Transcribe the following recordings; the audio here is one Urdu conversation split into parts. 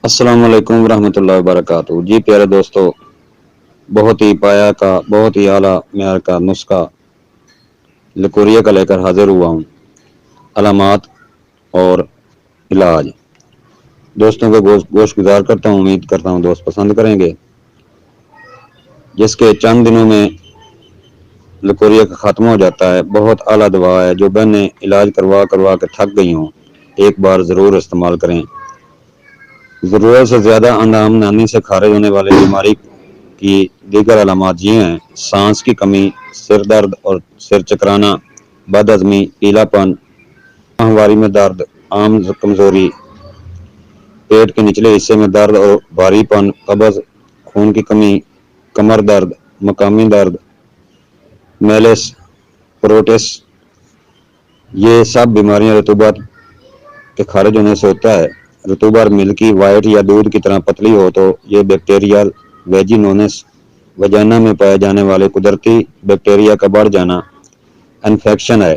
السلام علیکم ورحمۃ اللہ وبرکاتہ۔ جی پیارے دوستو، بہت ہی پایا کا بہت ہی اعلیٰ معیار کا نسخہ لکوریا کا لے کر حاضر ہوا ہوں۔ علامات اور علاج دوستوں کو گوشت گزار کرتا ہوں، امید کرتا ہوں دوست پسند کریں گے۔ جس کے چند دنوں میں لکوریا کا ختم ہو جاتا ہے، بہت اعلیٰ دوا ہے۔ جو بہنیں علاج کروا کے تھک گئی ہوں، ایک بار ضرور استعمال کریں۔ ضرورت سے زیادہ اندام نامی سے خارج ہونے والی بیماری کی دیگر علامات یہ ہیں: سانس کی کمی، سر درد اور سر چکرانا، بد ہضمی، پیلا پن، ماہواری میں درد، عام کمزوری، پیٹ کے نچلے حصے میں درد اور بھاری پن، قبض، خون کی کمی، کمر درد، مقامی درد، میلس، پروٹس۔ یہ سب بیماریاں رطوبت کے خارج ہونے سے ہوتا ہے۔ رطوبت ملکی وائٹ یا دودھ کی طرح پتلی ہو تو یہ بیکٹیریل ویجینوسس وجائنا میں پائے جانے والے قدرتی بیکٹیریا کا بڑھ جانا انفیکشن ہے۔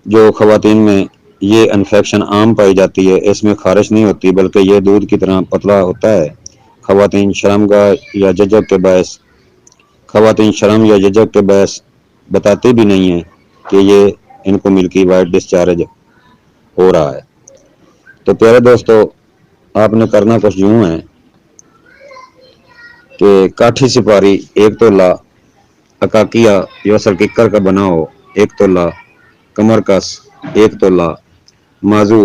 جو خواتین میں یہ انفیکشن عام پائی جاتی ہے، اس میں خارش نہیں ہوتی بلکہ یہ دودھ کی طرح پتلا ہوتا ہے۔ خواتین شرم یا ججب کے باعث بتاتی بھی نہیں ہیں کہ یہ ان کو ملکی وائٹ ڈسچارج ہو رہا ہے۔ تو پیارے دوستو، آپ نے کرنا کچھ یوں ہے کہ کاٹھی سپاری 1 تولہ، اکاکیا یا سرککر کا بنا ہو 1 تولہ، کمر کس 1 تولہ، مازو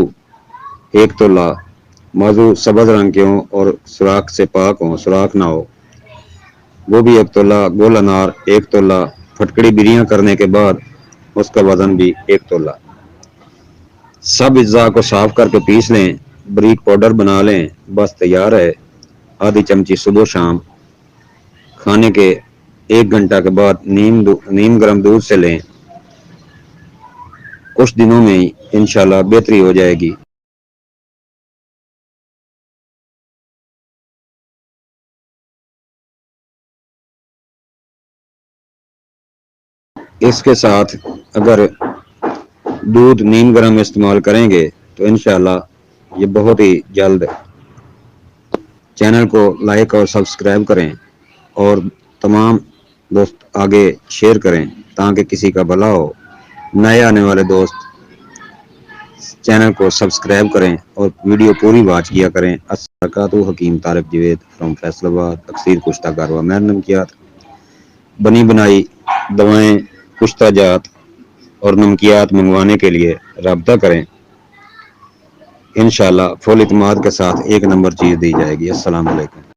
1 تولہ، مازو سبز رنگ کے ہوں اور سوراخ سے پاک ہوں، سوراخ نہ ہو، وہ بھی 1 تولہ، گول انار 1 تولہ، پھٹکڑی بریاں کرنے کے بعد اس کا وزن بھی 1 تولہ۔ سب اجزاء کو صاف کر کے پیس لیں، بریک پاؤڈر بنا لیں، بس تیار ہے۔ آدھی چمچی صبح شام کھانے کے 1 گھنٹہ کے بعد نیم گرم دودھ سے لیں۔ کچھ دنوں میں ہی انشاءاللہ بہتری ہو جائے گی۔ اس کے ساتھ اگر دودھ نیم گرم استعمال کریں گے تو انشاءاللہ یہ بہت ہی جلد چینل کو لائک اور سبسکرائب کریں اور تمام دوست آگے شیئر کریں تاکہ کسی کا بھلا ہو۔ نئے آنے والے دوست چینل کو سبسکرائب کریں اور ویڈیو پوری واچ کیا کریں۔ السلام علیکم۔ حکیم طارق جوید فرام فیصل آباد، اکثیر کشتہ کاروا مہر نمکیات، بنی بنائی دوائیں، کشتہ جات اور نمکیات منگوانے کے لیے رابطہ کریں۔ انشاءاللہ فل اعتماد کے ساتھ 1 نمبر چیز دی جائے گی۔ السلام علیکم۔